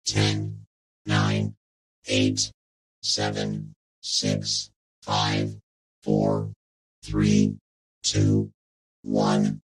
10, 9, 8, 7, 6, 5, 4, 3, 2, 1.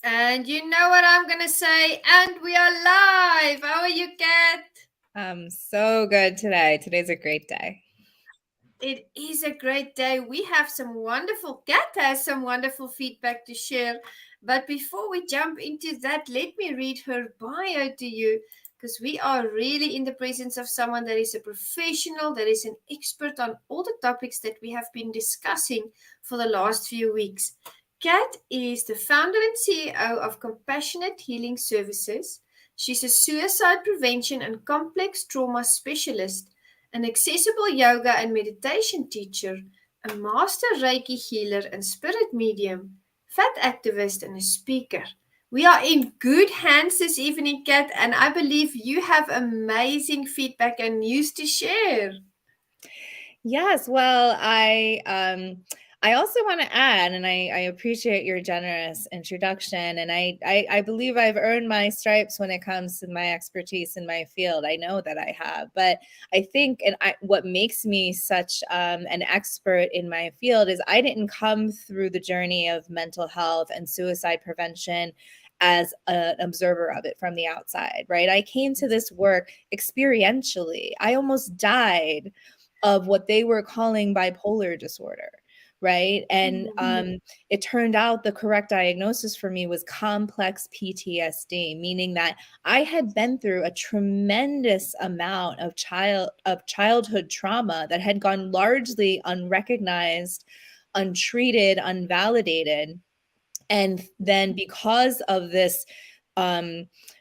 And you know what I'm going to say? And we are live. How are you, Kat? So good today. Today's a great day. It is a great day. We have Kat has some wonderful feedback to share. But before we jump into that, let me read her bio to you, because we are really in the presence of someone that is a professional, that is an expert on all the topics that we have been discussing for the last few weeks. Kat is the founder and CEO of Compassionate Healing Services. She's a suicide prevention and complex trauma specialist, an accessible yoga and meditation teacher, a master Reiki healer and spirit medium, fat activist, and a speaker. We are in good hands this evening, Kat, and I believe you have amazing feedback and news to share. Yes, well, I also want to add, and I appreciate your generous introduction, and I believe I've earned my stripes when it comes to my expertise in my field. I know that I have, but I think, what makes me such an expert in my field is I didn't come through the journey of mental health and suicide prevention as an observer of it from the outside, right? I came to this work experientially. I almost died of what they were calling bipolar disorder, right? And it turned out the correct diagnosis for me was complex PTSD, meaning that I had been through a tremendous amount of childhood trauma that had gone largely unrecognized, untreated, unvalidated. And then because of this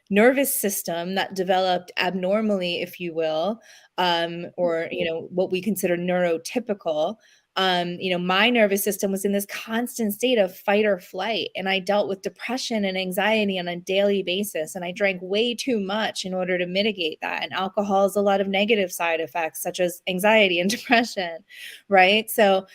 nervous system that developed abnormally, if you will, or what we consider neurotypical, my nervous system was in this constant state of fight or flight, and I dealt with depression and anxiety on a daily basis, and I drank way too much in order to mitigate that. And alcohol has a lot of negative side effects, such as anxiety and depression, right? So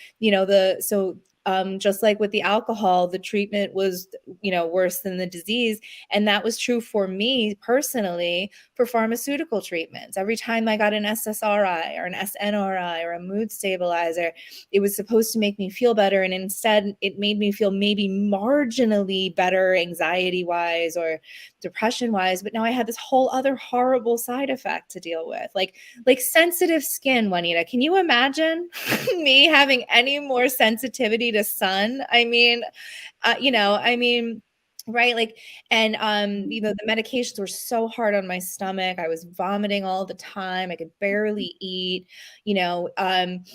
just like with the alcohol, the treatment was, worse than the disease. And that was true for me personally for pharmaceutical treatments. Every time I got an SSRI or an SNRI or a mood stabilizer, it was supposed to make me feel better. And instead, it made me feel maybe marginally better anxiety-wise or depression-wise. But now I had this whole other horrible side effect to deal with, like sensitive skin, Juanita. Can you imagine me having any more sensitivity to sun? Right. Like, and, the medications were so hard on my stomach. I was vomiting all the time. I could barely eat, and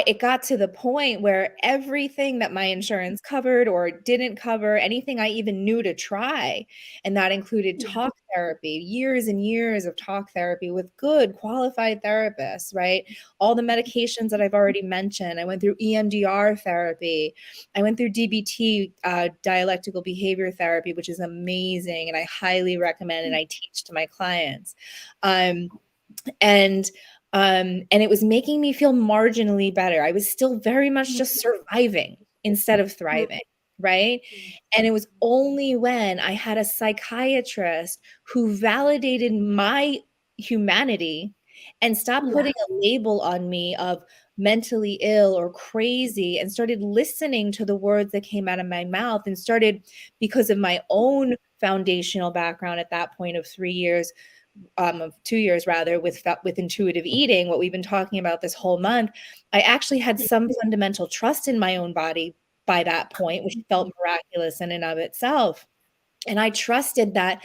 it got to the point where everything that my insurance covered or didn't cover, anything I even knew to try, and that included talk therapy, years and years of talk therapy with good qualified therapists, right? All the medications that I've already mentioned. I went through EMDR therapy. I went through DBT, dialectical behavior therapy, which is amazing, and I highly recommend, and I teach to my clients. And it was making me feel marginally better. I was still very much just surviving instead of thriving, right? And it was only when I had a psychiatrist who validated my humanity and stopped putting a label on me of mentally ill or crazy, and started listening to the words that came out of my mouth, and started, because of my own foundational background at that point of 3 years, of 2 years rather, with intuitive eating, what we've been talking about this whole month, I actually had some fundamental trust in my own body by that point, which felt miraculous in and of itself. And I trusted that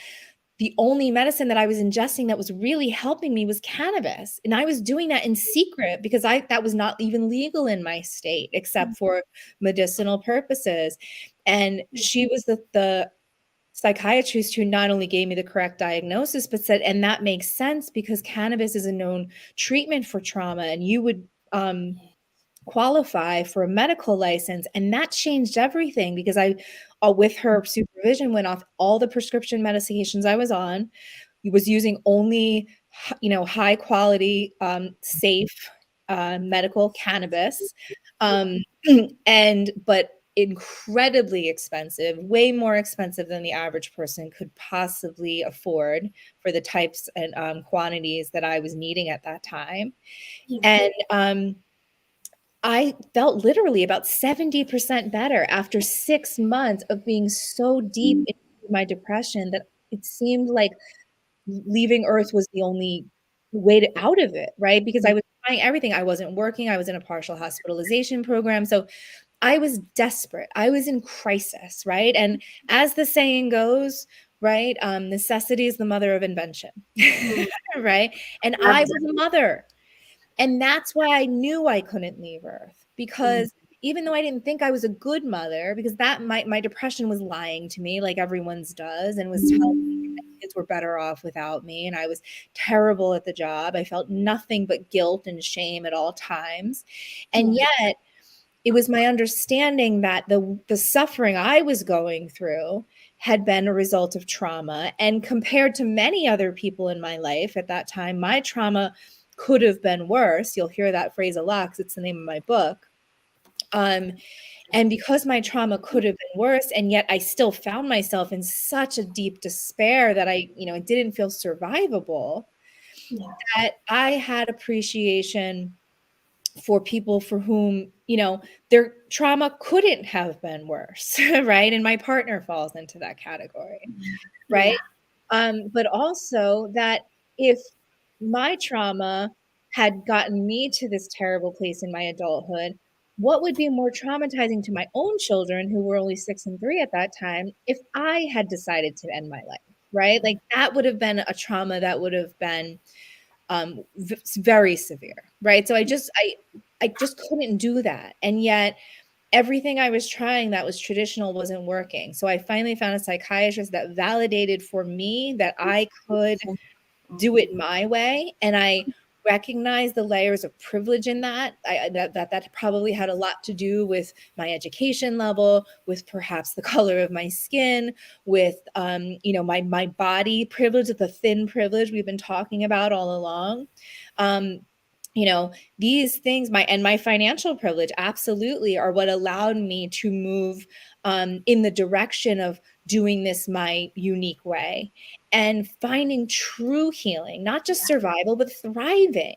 the only medicine that I was ingesting that was really helping me was cannabis. And I was doing that in secret because that was not even legal in my state, except for medicinal purposes. And she was the psychiatrist who not only gave me the correct diagnosis, but said, and that makes sense because cannabis is a known treatment for trauma. And you would qualify for a medical license. And that changed everything because I, with her supervision, went off all the prescription medications I was on. Was using only, high quality, safe medical cannabis, but incredibly expensive, way more expensive than the average person could possibly afford for the types and quantities that I was needing at that time. And I felt literally about 70% better after 6 months of being so deep into my depression that it seemed like leaving Earth was the only way to out of it, right? Because I was trying everything. I wasn't working. I was in a partial hospitalization program. So I was desperate. I was in crisis, right? And as the saying goes, right, necessity is the mother of invention, right? And I was a mother. And that's why I knew I couldn't leave Earth, because even though I didn't think I was a good mother, because that my depression was lying to me like everyone's does, and was telling me that kids were better off without me, and I was terrible at the job. I felt nothing but guilt and shame at all times. And yet it was my understanding that the suffering I was going through had been a result of trauma. And compared to many other people in my life at that time, my trauma could have been worse. You'll hear that phrase a lot because it's the name of my book. And because my trauma could have been worse, and yet I still found myself in such a deep despair that it didn't feel survivable, that I had appreciation for people for whom, their trauma couldn't have been worse, right? And my partner falls into that category, right? But also that if my trauma had gotten me to this terrible place in my adulthood, what would be more traumatizing to my own children, who were only 6 and 3 at that time, if I had decided to end my life, right? Like that would have been a trauma that would have been very severe, right? So I just couldn't do that. And yet everything I was trying that was traditional wasn't working. So I finally found a psychiatrist that validated for me that I could do it my way. And I recognized the layers of privilege in that. That probably had a lot to do with my education level, with perhaps the color of my skin, with my body privilege, the thin privilege we've been talking about all along. These things, my financial privilege absolutely are what allowed me to move in the direction of doing this my unique way and finding true healing, not just survival, but thriving,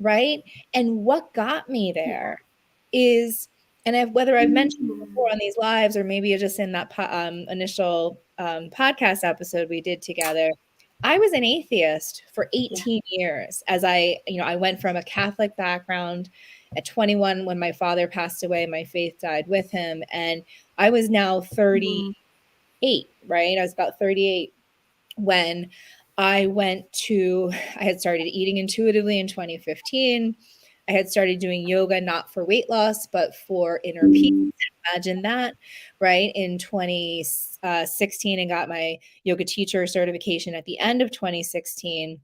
right? And what got me there is, and whether I've mentioned it before on these lives, or maybe just in that initial podcast episode we did together, I was an atheist for 18 years as I went from a Catholic background. At 21, when my father passed away, my faith died with him. And I was now 38, right? I was about 38 when I had started eating intuitively in 2015. I had started doing yoga, not for weight loss, but for inner peace. Imagine that, right? In 2016, and got my yoga teacher certification at the end of 2016.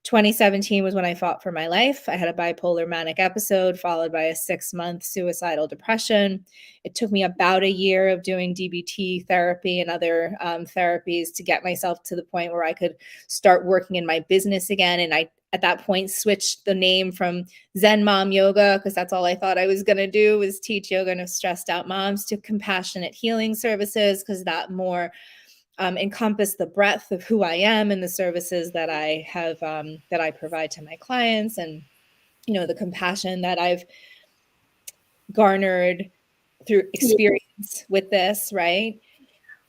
2017 was when I fought for my life. I had a bipolar manic episode followed by a 6-month suicidal depression. It took me about a year of doing DBT therapy and other therapies to get myself to the point where I could start working in my business again. And I, at that point, switched the name from Zen Mom Yoga, because that's all I thought I was going to do, was teach yoga to stressed out moms, to Compassionate Healing Services, because that more encompass the breadth of who I am and the services that I have, that I provide to my clients, and, the compassion that I've garnered through experience with this. Right.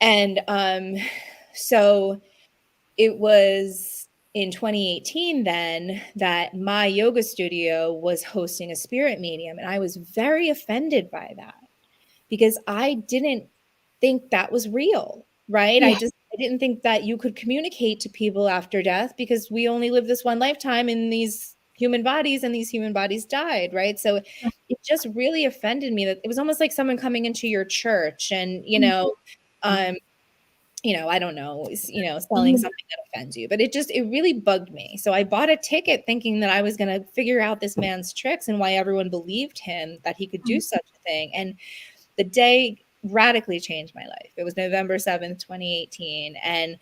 And so it was in 2018 then that my yoga studio was hosting a spirit medium. And I was very offended by that because I didn't think that was real. Right. I didn't think that you could communicate to people after death, because we only live this one lifetime in these human bodies, and these human bodies died. Right. So it just really offended me that it was almost like someone coming into your church and, I don't know, selling something that offends you. But it really bugged me. So I bought a ticket thinking that I was going to figure out this man's tricks and why everyone believed him that he could do such a thing. And the day radically changed my life. It was November 7th, 2018. And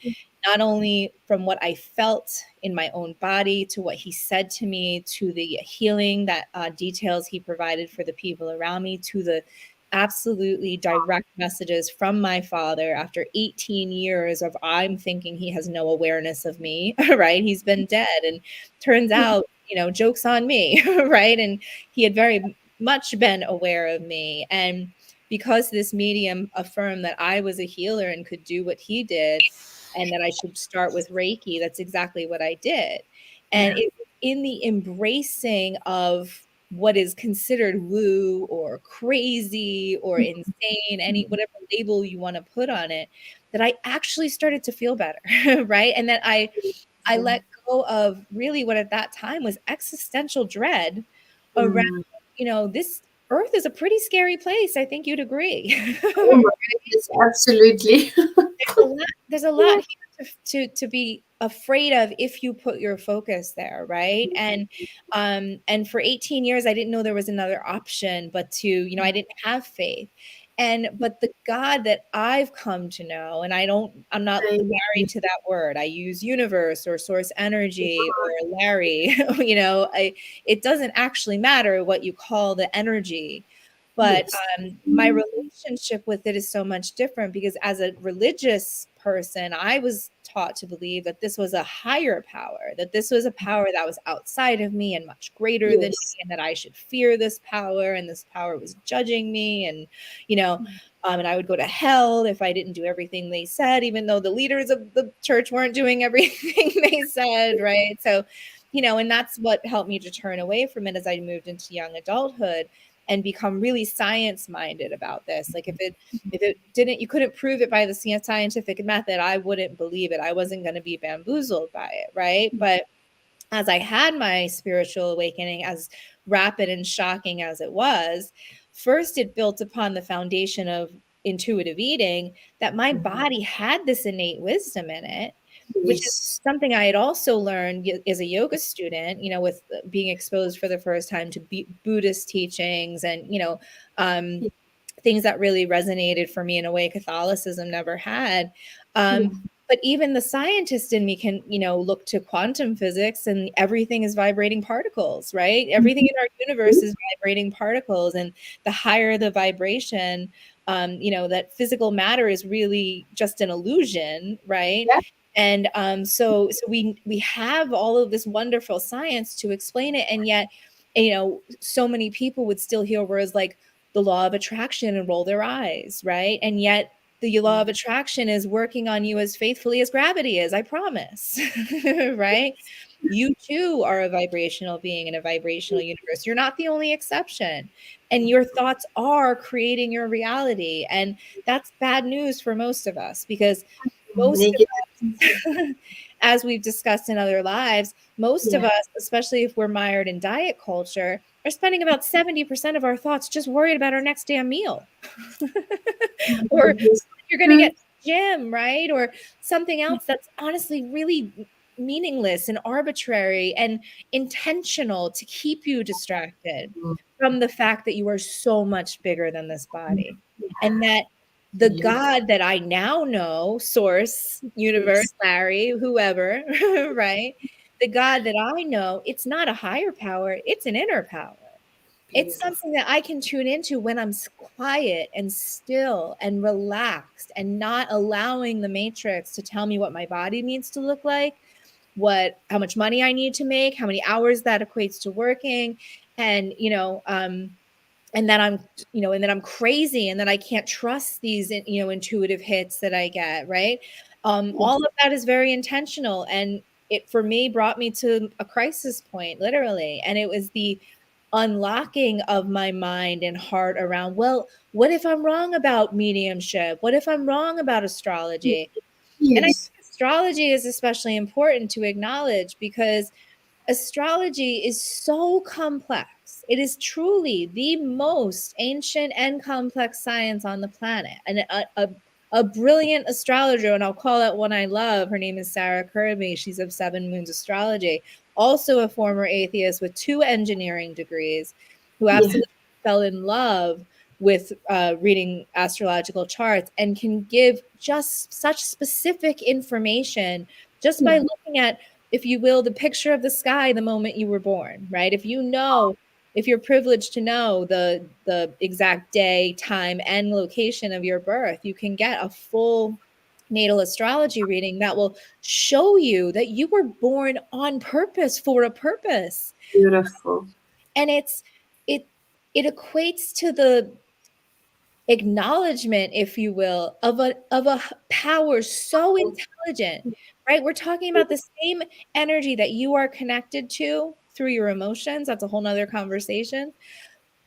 not only from what I felt in my own body to what he said to me, to the healing that details he provided for the people around me, to the absolutely direct messages from my father after 18 years of I'm thinking he has no awareness of me, right? He's been dead. And turns out, joke's on me, right? And he had very much been aware of me. And because this medium affirmed that I was a healer and could do what he did, and that I should start with Reiki, that's exactly what I did. And it was in the embracing of what is considered woo or crazy or insane, whatever label you want to put on it, that I actually started to feel better, right? And that I let go of really what at that time was existential dread around, this earth is a pretty scary place. I think you'd agree. Yes, absolutely. There's a lot here to be afraid of if you put your focus there, right? And for 18 years I didn't know there was another option but to, I didn't have faith. But the God that I've come to know, and I'm not married to that word. I use universe or source energy or Larry, it doesn't actually matter what you call the energy. But my relationship with it is so much different because as a religious person, I was taught to believe that this was a higher power, that this was a power that was outside of me and much greater than me, and that I should fear this power, and this power was judging me. And, and I would go to hell if I didn't do everything they said, even though the leaders of the church weren't doing everything they said, right? So, and that's what helped me to turn away from it as I moved into young adulthood and become really science minded about this. Like if it didn't, you couldn't prove it by the scientific method, I wouldn't believe it. I wasn't going to be bamboozled by it. Right. But as I had my spiritual awakening, as rapid and shocking as it was, first it built upon the foundation of intuitive eating, that my body had this innate wisdom in it, which is something I had also learned as a yoga student, with being exposed for the first time to Buddhist teachings and, things that really resonated for me in a way Catholicism never had. But even the scientist in me can, look to quantum physics, and everything is vibrating particles, right? Everything in our universe is vibrating particles. And the higher the vibration, that physical matter is really just an illusion, right? Yeah. And so we have all of this wonderful science to explain it. And yet, so many people would still hear words like the law of attraction and roll their eyes, right? And yet the law of attraction is working on you as faithfully as gravity is, I promise, right? You too are a vibrational being in a vibrational universe. You're not the only exception. And your thoughts are creating your reality. And that's bad news for most of us, because most of us, as we've discussed in other lives, most of us, especially if we're mired in diet culture, are spending about 70% of our thoughts just worried about our next damn meal. Or you're going to get to the gym, right? Or something else that's honestly really meaningless and arbitrary and intentional to keep you distracted from the fact that you are so much bigger than this body. And that the God that I now know, source, universe, Larry, whoever, right? The God that I know, it's not a higher power, it's an inner power. It's something that I can tune into when I'm quiet and still and relaxed and not allowing the matrix to tell me what my body needs to look like, how much money I need to make, how many hours that equates to working. And, and then I'm crazy, and then I can't trust these, intuitive hits that I get, right? All of that is very intentional. And it, for me, brought me to a crisis point, literally. And it was the unlocking of my mind and heart around, well, what if I'm wrong about mediumship? What if I'm wrong about astrology? And I think astrology is especially important to acknowledge, because astrology is so complex. It is truly the most ancient and complex science on the planet, and a brilliant astrologer, and I'll call out one I love. Her name is Sarah Kirby. She's of Seven Moons Astrology, also a former atheist with 2 engineering degrees, who absolutely fell in love with reading astrological charts and can give just such specific information just by looking at, if you will, the picture of the sky the moment you were born, right? If you know, if you're privileged to know the exact day, time, and location of your birth, you can get a full natal astrology reading that will show you that you were born on purpose for a purpose. Beautiful. And it equates to the acknowledgement, if you will, of a power so intelligent, right? We're talking about the same energy that you are connected to through your emotions. That's a whole nother conversation.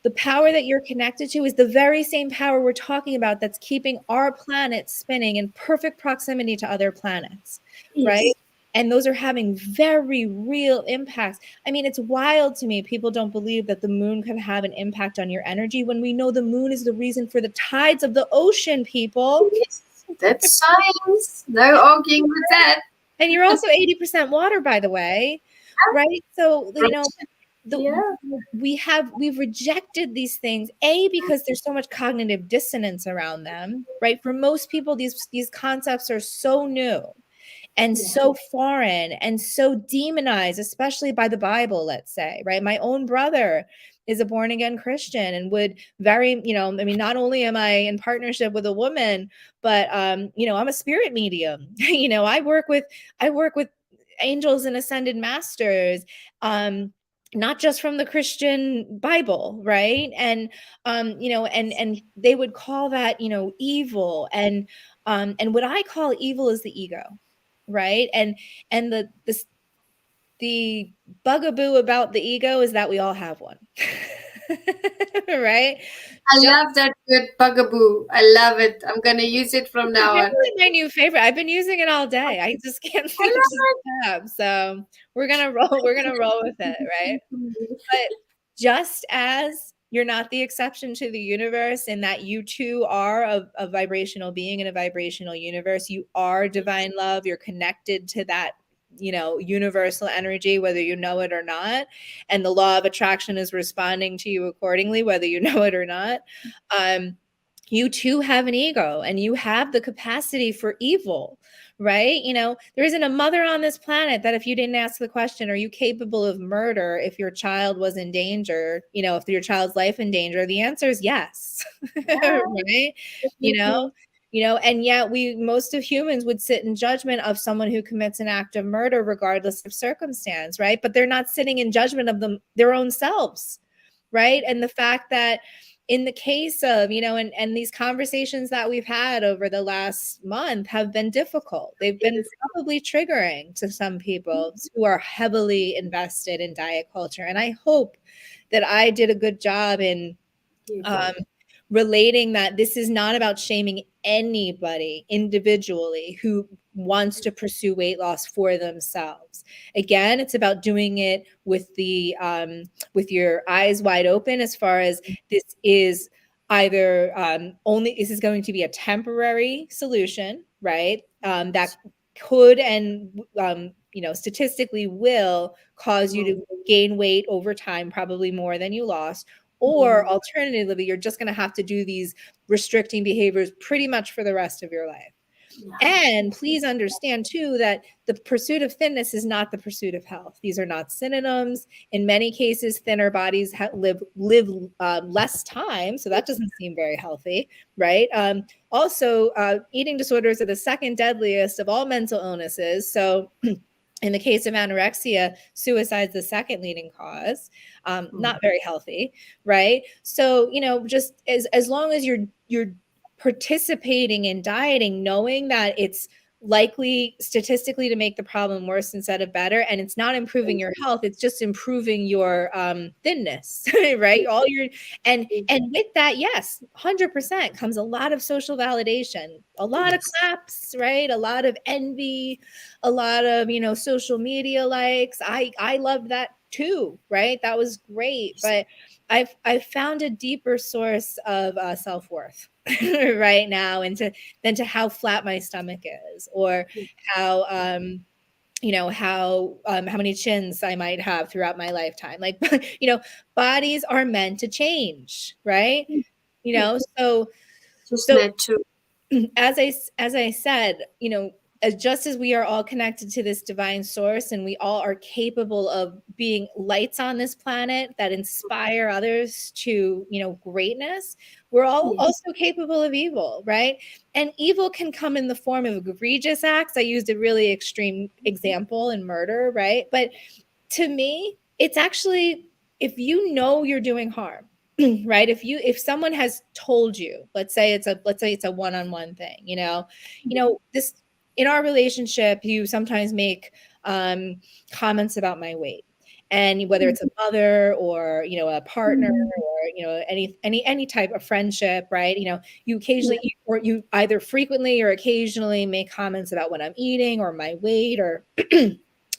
The power that you're connected to is the very same power we're talking about that's keeping our planet spinning in perfect proximity to other planets, right? And those are having very real impacts. I mean, it's wild to me. People don't believe that the moon can have an impact on your energy when we know the moon is the reason for the tides of the ocean, people. Yes, that's science. No arguing with that. And you're also 80% water, by the way, right? So, you know, we've rejected these things, because there's so much cognitive dissonance around them, right? For most people, these concepts are so new and so foreign and so demonized, especially by the Bible, let's say, right? My own brother is a born again Christian and would I mean, not only am I in partnership with a woman, but I'm a spirit medium. I work with angels and ascended masters, not just from the Christian Bible, right? And and they would call that evil, and what I call evil is the ego, right? And the bugaboo about the ego is that we all have one. Right? I love that good bugaboo. I love it. I'm going to use it from now on. It's my new favorite. I've been using it all day. I just can't seem to stop. So we're gonna roll with it, right? But just as you're not the exception to the universe, and that you too are a vibrational being in a vibrational universe, you are divine love. You're connected to that universal energy, whether you know it or not, and the law of attraction is responding to you accordingly, whether you know it or not. You too have an ego, and you have the capacity for evil, right? There isn't a mother on this planet that, if you didn't ask the question, are you capable of murder if your child was in danger, if your child's life in danger, the answer is yes. Right? And yet most of humans would sit in judgment of someone who commits an act of murder regardless of circumstance, right? But they're not sitting in judgment of their own selves, right? And the fact that in the case of, and these conversations that we've had over the last month have been difficult. They've been probably triggering to some people who are heavily invested in diet culture. And I hope that I did a good job in relating that this is not about shaming anybody individually who wants to pursue weight loss for themselves. Again, it's about doing it with with your eyes wide open, as far as this is either this is going to be a temporary solution, right? That could and statistically will cause you to gain weight over time, probably more than you lost. Or alternatively, you're just going to have to do these restricting behaviors pretty much for the rest of your life. And please understand too that the pursuit of thinness is not the pursuit of health. These are not synonyms. In many cases, thinner bodies live less time, so that doesn't seem very healthy, right? Also, eating disorders are the second deadliest of all mental illnesses. So in the case of anorexia, suicide is the second leading cause. Not very healthy, right? So, just as long as you're participating in dieting, knowing that it's likely statistically to make the problem worse instead of better, and it's not improving your health, it's just improving your thinness, right? And with that, yes, 100% comes a lot of social validation, a lot of claps, right? A lot of envy, a lot of social media likes. I love that too, right? That was great. But I've found a deeper source of self-worth right now than to how flat my stomach is, or how how many chins I might have throughout my lifetime. Like, bodies are meant to change, right? So Just natural. as I said, just as we are all connected to this divine source, and we all are capable of being lights on this planet that inspire others to, greatness, we're all also capable of evil, right? And evil can come in the form of egregious acts. I used a really extreme example in murder, right? But to me, it's actually, if you know you're doing harm, right? If someone has told you, let's say it's a one-on-one thing, this, in our relationship, you sometimes make comments about my weight, and whether it's a mother, or a partner, or any type of friendship, right? You occasionally, or you either frequently or occasionally make comments about what I'm eating or my weight, or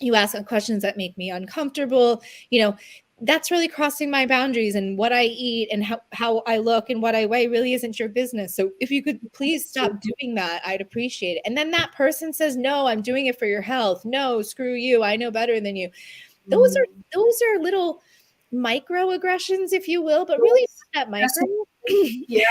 you ask questions that make me uncomfortable. That's really crossing my boundaries, and what I eat and how I look and what I weigh really isn't your business. So if you could please stop doing that, I'd appreciate it. And then that person says, no, I'm doing it for your health. No, screw you. I know better than you. Those are little microaggressions, if you will, but really not that micro. Yeah,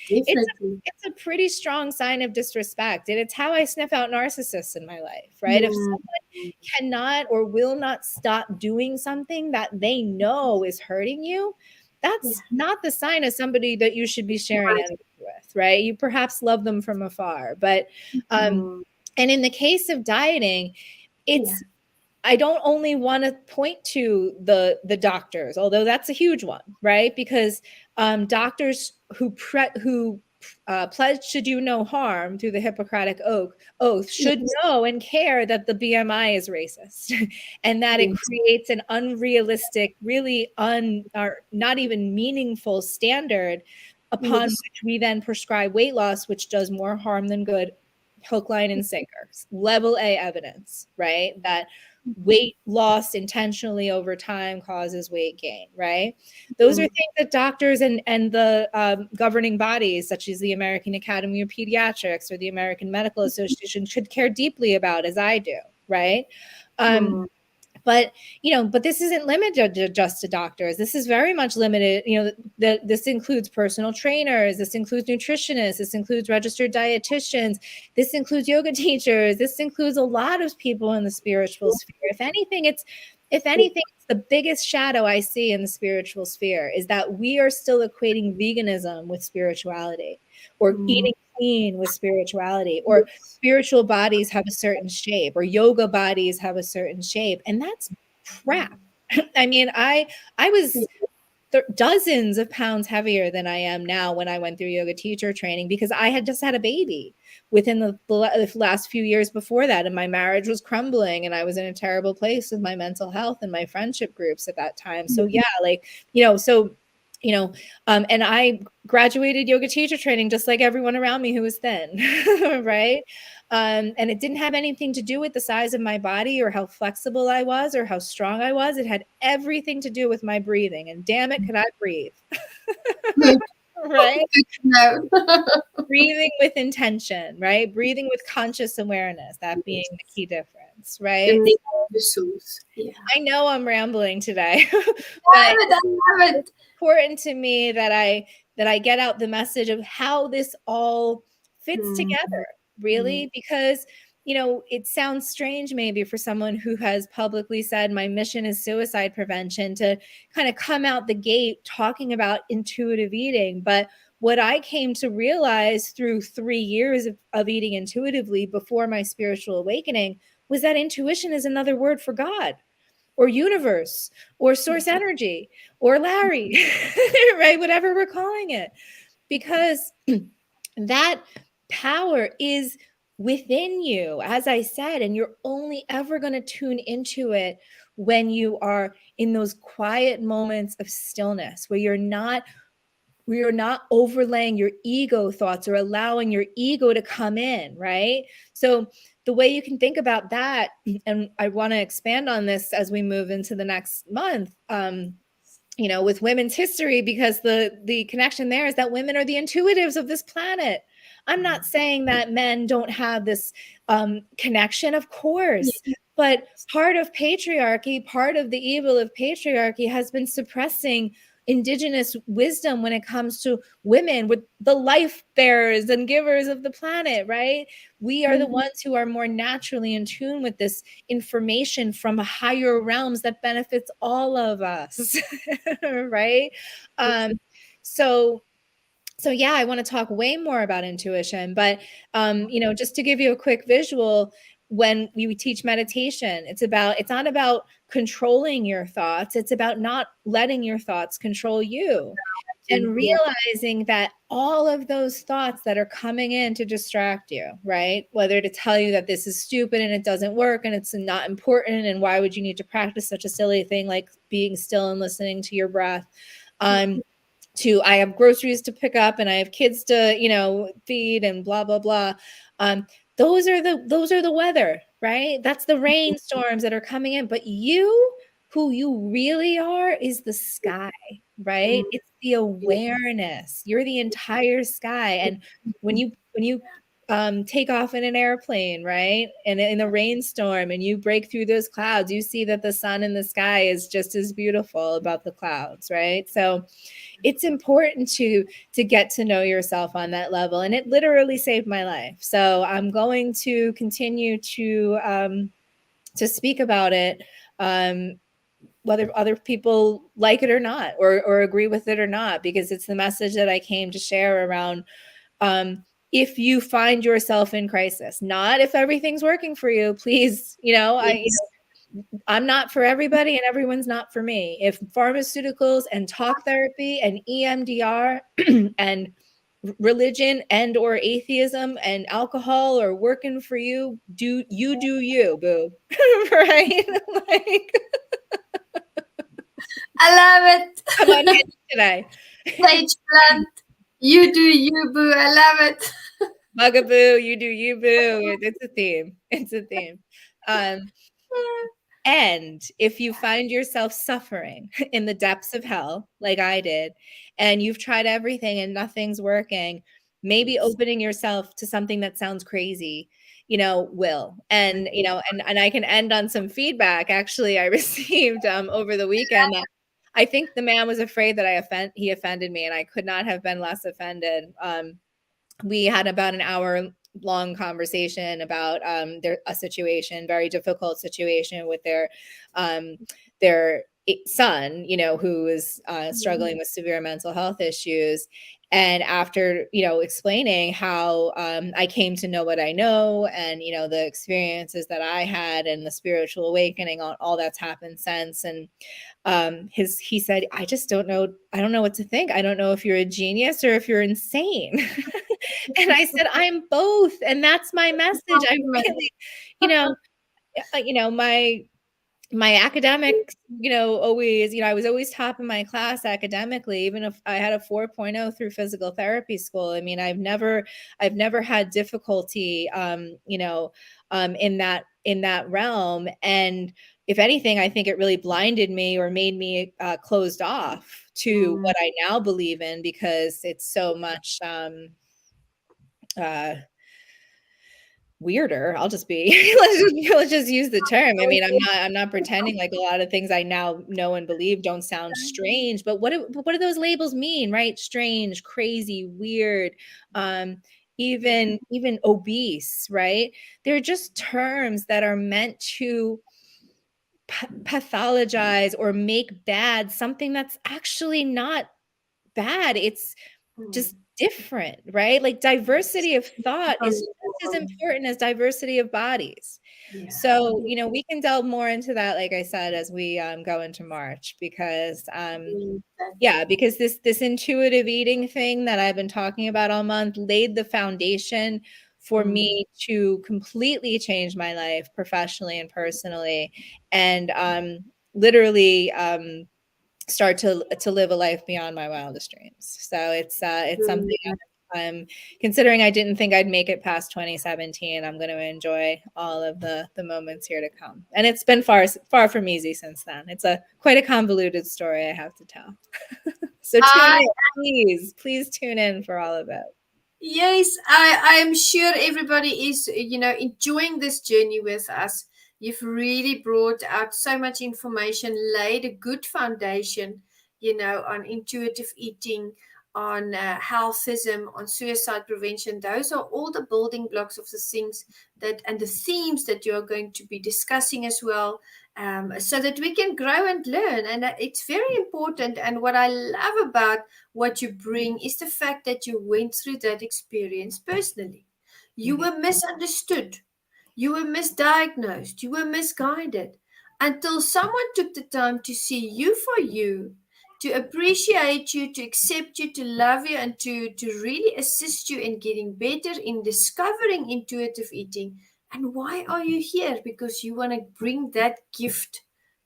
definitely. It's a pretty strong sign of disrespect, and it's how I sniff out narcissists in my life, right? If someone cannot or will not stop doing something that they know is hurting you, that's not the sign of somebody that you should be sharing energy with, right? You perhaps love them from afar, but and in the case of dieting, it's I don't only want to point to the doctors, although that's a huge one, right? Because doctors who pledge to do no harm through the Hippocratic oath should know and care that the BMI is racist, and that it creates an unrealistic, really or not even meaningful standard upon which we then prescribe weight loss, which does more harm than good. Hook, line, and sinker. Level A evidence, right? That weight loss intentionally over time causes weight gain, right? Those are things that doctors and the governing bodies, such as the American Academy of Pediatrics or the American Medical Association, should care deeply about, as I do, right? But this isn't limited just to doctors. This is very much limited. This includes personal trainers. This includes nutritionists. This includes registered dietitians. This includes yoga teachers. This includes a lot of people in the spiritual sphere. If anything, it's the biggest shadow I see in the spiritual sphere is that we are still equating veganism with spirituality, or eating clean with spirituality, or spiritual bodies have a certain shape, or yoga bodies have a certain shape. And that's crap. I mean, I was dozens of pounds heavier than I am now when I went through yoga teacher training, because I had just had a baby within the last few years before that. And my marriage was crumbling, and I was in a terrible place with my mental health and my friendship groups at that time. So and I graduated yoga teacher training just like everyone around me who was thin, right? And it didn't have anything to do with the size of my body or how flexible I was or how strong I was. It had everything to do with my breathing. And damn it, could I breathe? Right? Breathing with intention, right? Breathing with conscious awareness, that being the key difference, right? I know I'm rambling today, but it's important to me that I get out the message of how this all fits together, really, because it sounds strange maybe for someone who has publicly said my mission is suicide prevention to kind of come out the gate talking about intuitive eating. But what I came to realize through 3 years of eating intuitively before my spiritual awakening was that intuition is another word for God, or universe, or source energy, or Larry, right? Whatever we're calling it. Because that power is within you, as I said, and you're only ever going to tune into it when you are in those quiet moments of stillness, where you're not overlaying your ego thoughts or allowing your ego to come in, right? So the way you can think about that, and I want to expand on this as we move into the next month, you know, with women's history, because the connection there is that women are the intuitives of this planet. I'm not saying that men don't have this connection, of course, but part of patriarchy, part of the evil of patriarchy has been suppressing indigenous wisdom when it comes to women, with the life bearers and givers of the planet, right? We are the ones who are more naturally in tune with this information from higher realms that benefits all of us. Right? So yeah, I want to talk way more about intuition, but you know, just to give you a quick visual, when we teach meditation, it's not about controlling your thoughts, it's about not letting your thoughts control you, and realizing that all of those thoughts that are coming in to distract you, right? Whether to tell you that this is stupid and it doesn't work and it's not important, and why would you need to practice such a silly thing like being still and listening to your breath, to I have groceries to pick up and I have kids to, you know, feed and blah, blah, blah. Those are the weather, right? That's the rainstorms that are coming in. But you, who you really are, is the sky, right? It's the awareness. You're the entire sky. And when you take off in an airplane, right, and in a rainstorm, and you break through those clouds, you see that the sun in the sky is just as beautiful above the clouds, right? So it's important to get to know yourself on that level, and it literally saved my life. So I'm going to continue to speak about it, whether other people like it or not, or agree with it or not, because it's the message that I came to share around, if you find yourself in crisis, not if everything's working for you, please, you know, I'm not for everybody and everyone's not for me. If pharmaceuticals and talk therapy and EMDR and religion and or atheism and alcohol are working for you, do you, boo. Right? Like, I love it. I'm on edge today. Sage plant. You do you, boo. I love it. Bugaboo, you do you, boo. It's a theme. It's a theme. And if you find yourself suffering in the depths of hell, like I did, and you've tried everything and nothing's working, maybe opening yourself to something that sounds crazy, you know, will. And, you know, and I can end on some feedback actually I received over the weekend. That I think the man was afraid that he offended me, and I could not have been less offended. We had about an hour long conversation about a situation, very difficult situation with their son, you know, who is struggling with severe mental health issues. And after, you know, explaining how I came to know what I know, and, you know, the experiences that I had and the spiritual awakening, all that's happened since. And he said, I just don't know. I don't know what to think. I don't know if you're a genius or if you're insane. And I said, I'm both. And that's my message. I really, you know, my academics, you know, always, you know, I was always top of my class academically, even if I had a 4.0 through physical therapy school. I mean, I've never had difficulty, you know, in that realm. And if anything, I think it really blinded me or made me closed off to what I now believe in, because it's so much weirder. I'll just be let's just use the term. I mean, I'm not pretending like a lot of things I now know and believe don't sound strange, but what do those labels mean, right? Strange, crazy, weird, even obese, right? They're just terms that are meant to pathologize or make bad something that's actually not bad. It's just different, right? Like diversity of thought is just as important as diversity of bodies. So, you know, we can delve more into that, like I said, as we go into March, because because this intuitive eating thing that I've been talking about all month laid the foundation for me to completely change my life professionally and personally, and literally start to live a life beyond my wildest dreams. So it's something I'm considering I didn't think I'd make it past 2017. I'm going to enjoy all of the moments here to come. And it's been far from easy since then. It's quite a convoluted story I have to tell. So tune in, please tune in for all of it. Yes, I'm sure everybody is, enjoying this journey with us. You've really brought out so much information, laid a good foundation, on intuitive eating, on healthism, on suicide prevention. Those are all the building blocks of the things and the themes that you are going to be discussing as well, so that we can grow and learn. And it's very important. And what I love about what you bring is the fact that you went through that experience personally. You were misunderstood, you were misdiagnosed, you were misguided until someone took the time to see you for you, to appreciate you, to accept you, to love you, and to really assist you in getting better, in discovering intuitive eating. And why are you here? Because you want to bring that gift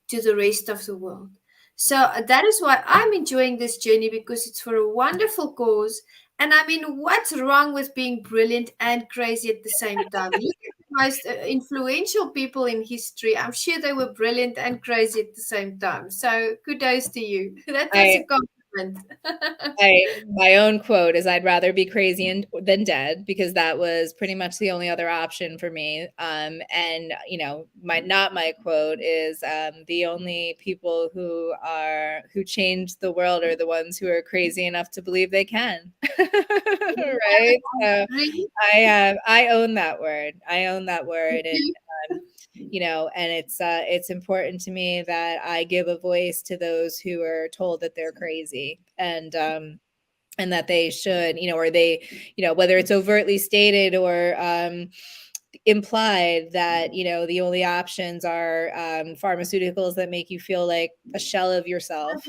to the rest of the world. So that is why I'm enjoying this journey, because it's for a wonderful cause. And I mean, what's wrong with being brilliant and crazy at the same time? Look at the most influential people in history. I'm sure they were brilliant and crazy at the same time. So kudos to you. That's a compliment. My own quote is, I'd rather be crazy than dead, because that was pretty much the only other option for me. And my quote is, the only people who change the world are the ones who are crazy enough to believe they can. Right? So I own that word. And and it's important to me that I give a voice to those who are told that they're crazy, and that they should, or they, whether it's overtly stated or implied, that the only options are pharmaceuticals that make you feel like a shell of yourself,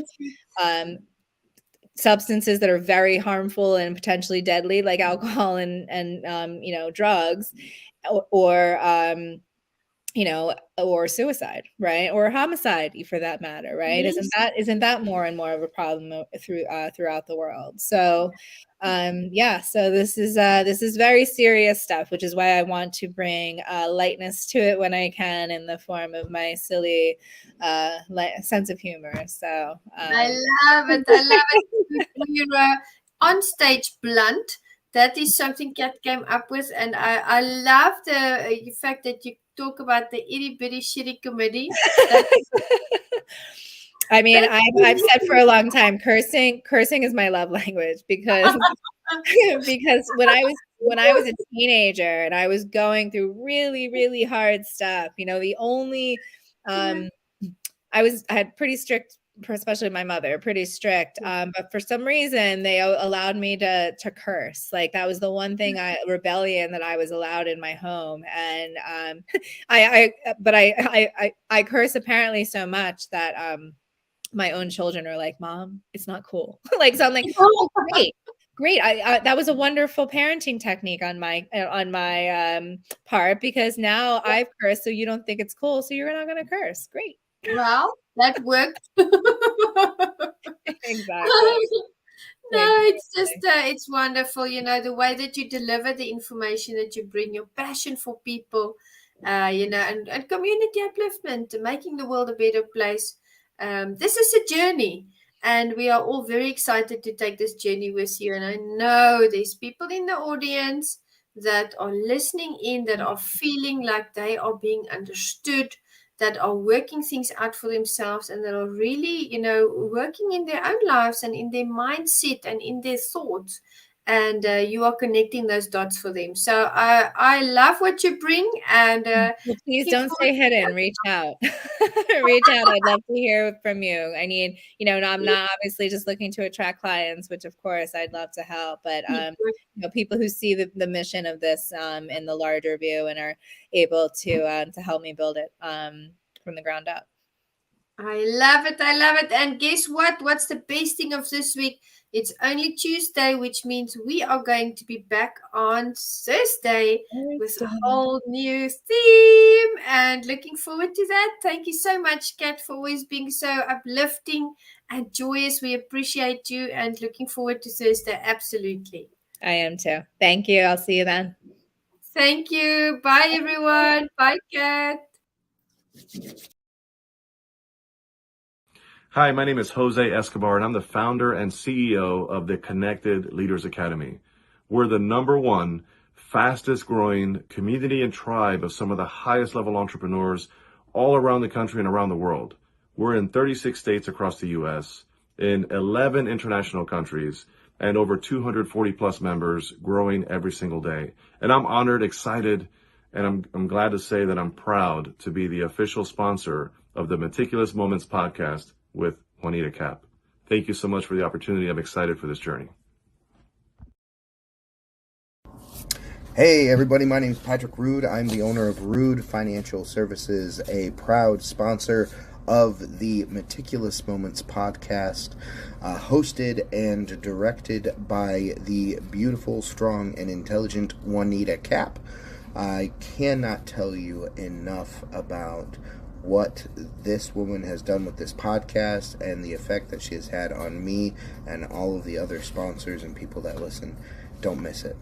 substances that are very harmful and potentially deadly, like alcohol and drugs, or or suicide, right? Or homicide, for that matter, right? Yes. Isn't that more and more of a problem throughout the world? So, so this is very serious stuff, which is why I want to bring lightness to it when I can, in the form of my silly sense of humor. So I love it. I love it. You're on stage blunt. That is something Kat came up with, and I love the fact that you talk about the itty bitty shitty committee. I mean, I've said for a long time, cursing is my love language, because when I was a teenager and I was going through really, really hard stuff, the only I had pretty strict, especially my mother, pretty strict. But for some reason, they allowed me to curse. Like, that was the one thing, rebellion, that I was allowed in my home. And I curse apparently so much that my own children are like, "Mom, it's not cool." Like, so I'm like, "Oh, great. I that was a wonderful parenting technique on my part, because now I've cursed, so you don't think it's cool, so you're not going to curse. Great." Well, that worked. Exactly. No, it's just it's wonderful, the way that you deliver the information, that you bring your passion for people, and community upliftment, making the world a better place. This is a journey, and we are all very excited to take this journey with you. And I know there's people in the audience that are listening in, that are feeling like they are being understood, that are working things out for themselves, and that are really, working in their own lives and in their mindset and in their thoughts. And you are connecting those dots for them. So I love what you bring. And well, please don't stay hidden. Reach out. Reach out. I'd love to hear from you. I need, I'm not obviously just looking to attract clients, which of course I'd love to help, but people who see the mission of this in the larger view, and are able to help me build it from the ground up. I love it. I love it. And guess what? What's the best thing of this week? It's only Tuesday, which means we are going to be back on Thursday with a whole new theme, and looking forward to that. Thank you so much, Kat, for always being so uplifting and joyous. We appreciate you, and looking forward to Thursday. Absolutely. I am too. Thank you. I'll see you then. Thank you. Bye, everyone. Bye, Kat. Hi, my name is Jose Escobar, and I'm the founder and CEO of the Connected Leaders Academy. We're the #1 fastest growing community and tribe of some of the highest level entrepreneurs all around the country and around the world. We're in 36 states across the US, in 11 international countries, and over 240 plus members, growing every single day. And I'm honored, excited, and I'm glad to say that I'm proud to be the official sponsor of the Meticulous Moments podcast with Juanita Cap. Thank you so much for the opportunity. I'm excited for this journey. Hey everybody, my name is Patrick Rude. I'm the owner of Rude Financial Services, a proud sponsor of the Meticulous Moments podcast, hosted and directed by the beautiful, strong, and intelligent Juanita Cap. I cannot tell you enough about what this woman has done with this podcast and the effect that she has had on me and all of the other sponsors and people that listen. Don't miss it.